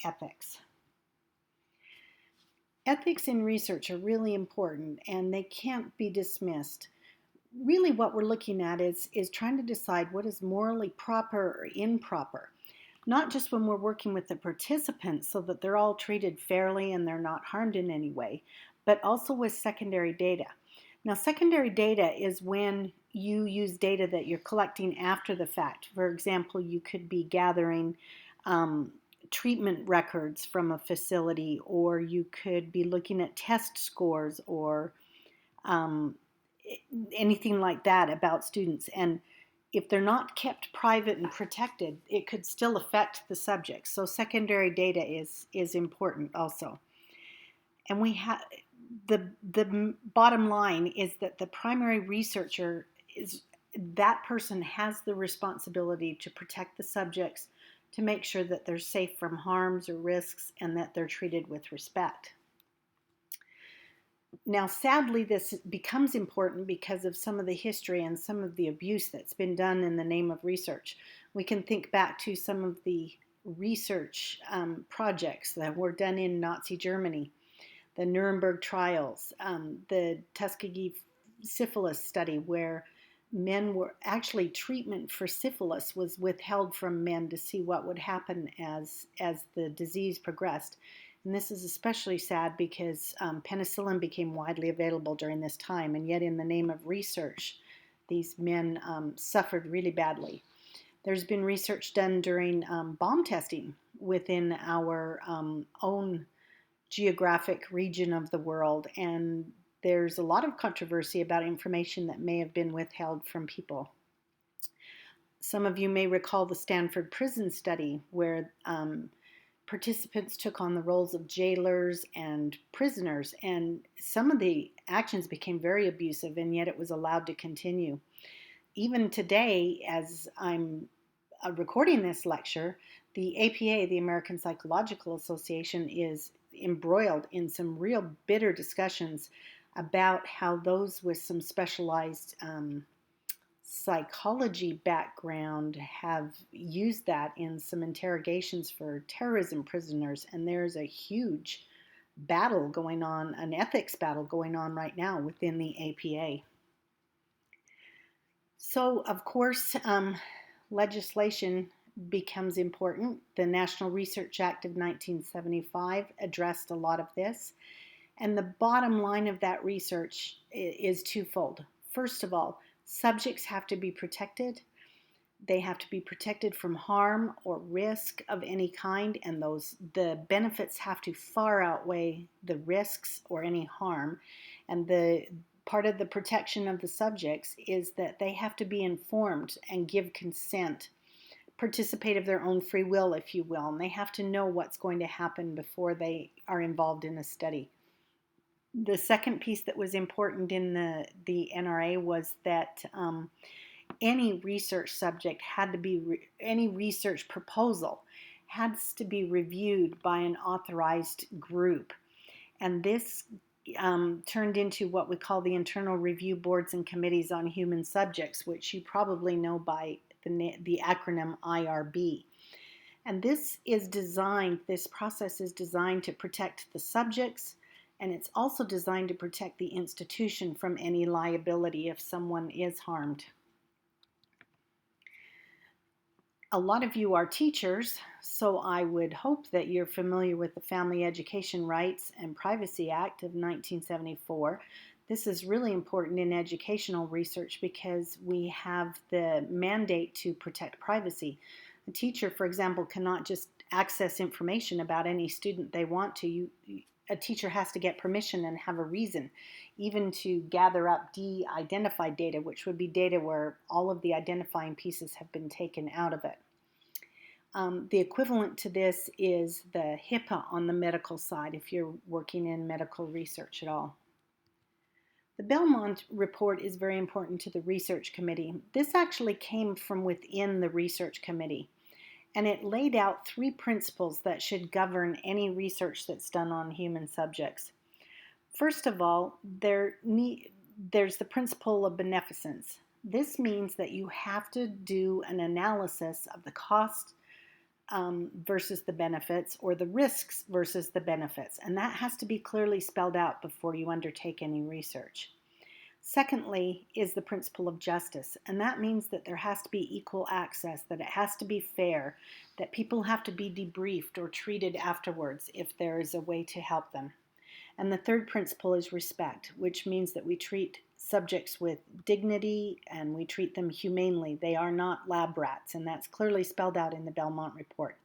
ethics. Ethics in research are really important and they can't be dismissed. Really what we're looking at is trying to decide what is morally proper or improper, not just when we're working with the participants so that they're all treated fairly and they're not harmed in any way, but also with secondary data. Now, secondary data is when you use data that you're collecting after the fact. For example, you could be gathering treatment records from a facility, or you could be looking at test scores or anything like that about students. And if they're not kept private and protected, it could still affect the subject. So secondary data is important also. And we have the bottom line is that the primary researcher is that person has the responsibility to protect the subjects, to make sure that they're safe from harms or risks and that they're treated with respect. Now, sadly, this becomes important because of some of the history and some of the abuse that's been done in the name of research. We can think back to some of the research projects that were done in Nazi Germany, the Nuremberg trials, the Tuskegee syphilis study, where men were actually treatment for syphilis was withheld from men to see what would happen as the disease progressed. And this is especially sad because penicillin became widely available during this time, and yet in the name of research, these men suffered really badly. There's been research done during bomb testing within our own geographic region of the world, and there's a lot of controversy about information that may have been withheld from people. Some of you may recall the Stanford prison study where participants took on the roles of jailers and prisoners, and some of the actions became very abusive, and yet it was allowed to continue. Even today, as I'm recording this lecture, the APA, the American Psychological Association, is embroiled in some real bitter discussions about how those with some specialized psychology background have used that in some interrogations for terrorism prisoners, and there's a huge battle going on, an ethics battle going on right now within the APA. So, of course, legislation becomes important. The National Research Act of 1975 addressed a lot of this, and the bottom line of that research is twofold. First of all, subjects have to be protected. They have to be protected from harm or risk of any kind, and the benefits have to far outweigh the risks or any harm. And the part of the protection of the subjects is that they have to be informed and give consent, participate of their own free will, if you will, and they have to know what's going to happen before they are involved in a study. The second piece that was important in the NRA was that any research subject had to be, any research proposal has to be reviewed by an authorized group. And this turned into what we call the Internal Review Boards and Committees on Human Subjects, which you probably know by the acronym IRB. And this process is designed to protect the subjects, and it's also designed to protect the institution from any liability if someone is harmed. A lot of you are teachers, so I would hope that you're familiar with the Family Education Rights and Privacy Act of 1974. This is really important in educational research because we have the mandate to protect privacy. A teacher, for example, cannot just access information about any student they want to. A teacher has to get permission and have a reason, even to gather up de-identified data, which would be data where all of the identifying pieces have been taken out of it. The equivalent to this is the HIPAA on the medical side, if you're working in medical research at all. The Belmont Report is very important to the research committee. This actually came from within the research committee, and it laid out 3 principles that should govern any research that's done on human subjects. First of all, there's the principle of beneficence. This means that you have to do an analysis of the cost versus the benefits, or the risks versus the benefits. And that has to be clearly spelled out before you undertake any research. Secondly is the principle of justice, and that means that there has to be equal access, that it has to be fair, that people have to be debriefed or treated afterwards if there is a way to help them. And the third principle is respect, which means that we treat subjects with dignity and we treat them humanely. They are not lab rats, and that's clearly spelled out in the Belmont Report.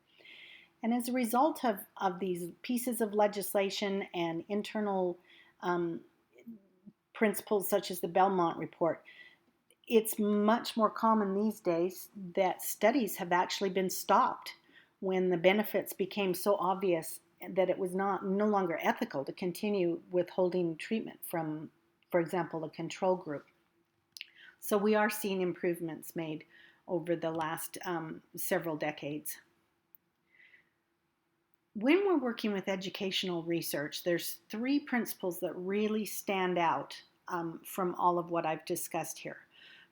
And as a result of these pieces of legislation and internal principles such as the Belmont Report, it's much more common these days that studies have actually been stopped when the benefits became so obvious that it was no longer ethical to continue withholding treatment from, for example, a control group. So we are seeing improvements made over the last several decades. When we're working with educational research, there's three principles that really stand out from all of what I've discussed here.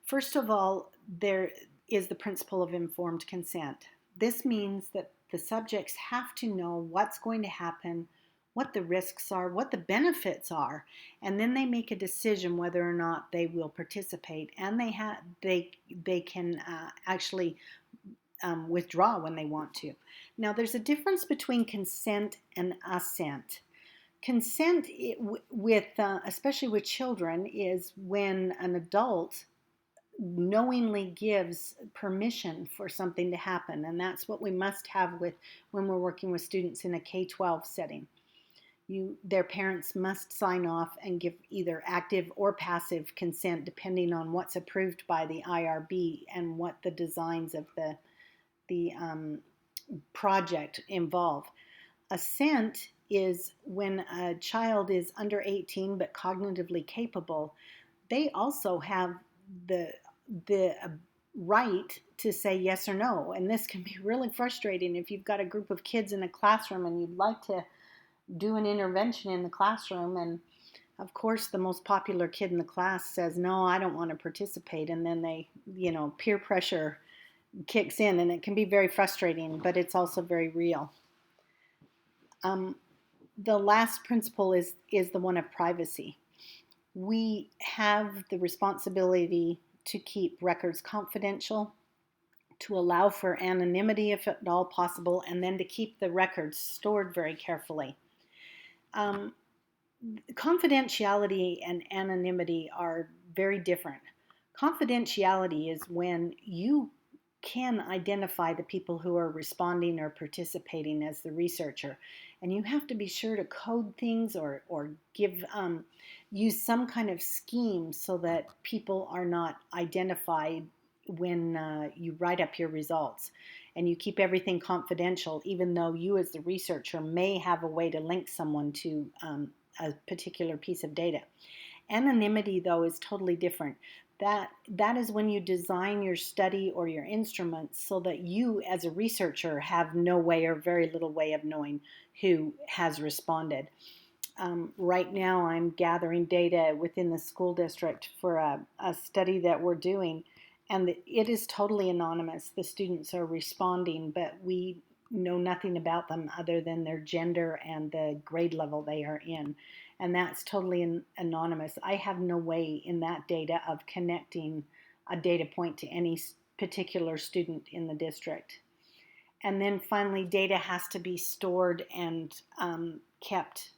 First of all, there is the principle of informed consent. This means that the subjects have to know what's going to happen, what the risks are, what the benefits are, and then they make a decision whether or not they will participate, and they can actually withdraw when they want to. Now, there's a difference between consent and assent. Consent, especially with children, is when an adult knowingly gives permission for something to happen, and that's what we must have when we're working with students in a K-12 setting. Their parents must sign off and give either active or passive consent depending on what's approved by the IRB and what the designs of the project involve. Assent is when a child is under 18 but cognitively capable. They also have the right to say yes or no, and this can be really frustrating if you've got a group of kids in a classroom and you'd like to do an intervention in the classroom, and of course the most popular kid in the class says, no, I don't want to participate, and then they, peer pressure kicks in, and it can be very frustrating, but it's also very real. The last principle is the one of privacy. We have the responsibility to keep records confidential, to allow for anonymity if at all possible, and then to keep the records stored very carefully. Confidentiality and anonymity are very different. Confidentiality is when you can identify the people who are responding or participating as the researcher, and you have to be sure to code things or use some kind of scheme so that people are not identified when you write up your results, and you keep everything confidential even though you as the researcher may have a way to link someone to a particular piece of data. Anonymity, though, is totally different. That is when you design your study or your instruments so that you as a researcher have no way or very little way of knowing who has responded. Right now I'm gathering data within the school district for a study that we're doing, and it is totally anonymous. The students are responding, but we know nothing about them other than their gender and the grade level they are in. And that's totally anonymous. I have no way in that data of connecting a data point to any particular student in the district. And then finally, data has to be stored and kept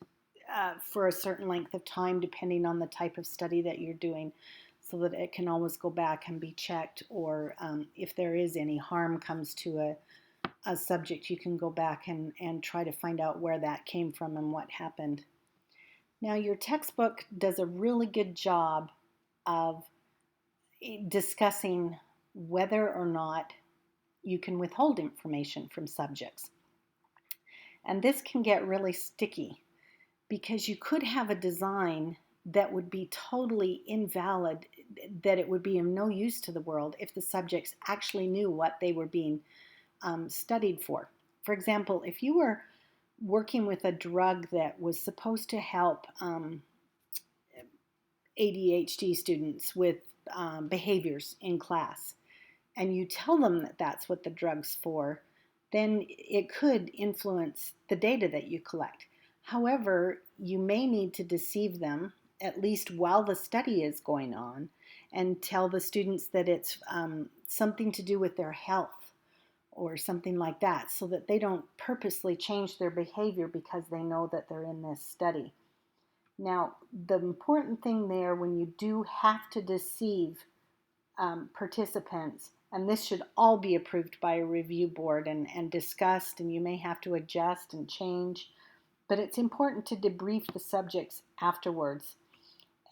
for a certain length of time depending on the type of study that you're doing, so that it can always go back and be checked, or if there is any harm comes to a subject, you can go back and try to find out where that came from and what happened. Now, your textbook does a really good job of discussing whether or not you can withhold information from subjects. And this can get really sticky because you could have a design that would be totally invalid, that it would be of no use to the world if the subjects actually knew what they were being studied for. For example, if you were working with a drug that was supposed to help ADHD students with behaviors in class, and you tell them that that's what the drug's for, then it could influence the data that you collect. However, you may need to deceive them, at least while the study is going on, and tell the students that it's something to do with their health or something like that, so that they don't purposely change their behavior because they know that they're in this study. Now, the important thing there, when you do have to deceive participants, and this should all be approved by a review board and discussed, and you may have to adjust and change, but it's important to debrief the subjects afterwards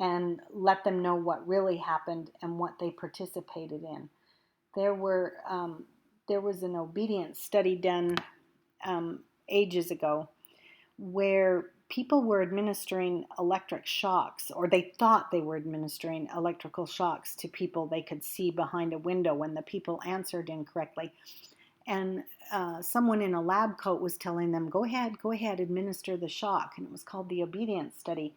and let them know what really happened and what they participated in. There was an obedience study done ages ago where people were administering electric shocks, or they thought they were administering electrical shocks to people they could see behind a window when the people answered incorrectly. And someone in a lab coat was telling them, go ahead, administer the shock. And it was called the obedience study.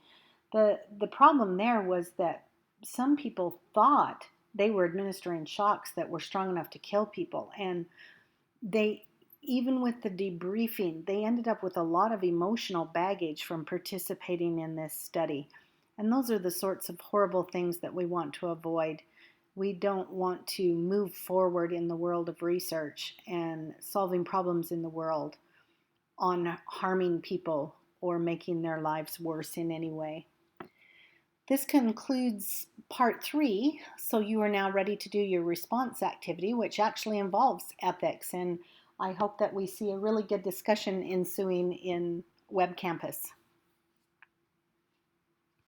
The problem there was that some people thought they were administering shocks that were strong enough to kill people. And they, even with the debriefing, they ended up with a lot of emotional baggage from participating in this study. And those are the sorts of horrible things that we want to avoid. We don't want to move forward in the world of research and solving problems in the world on harming people or making their lives worse in any way. This concludes part 3, so you are now ready to do your response activity, which actually involves ethics, and I hope that we see a really good discussion ensuing in Web Campus.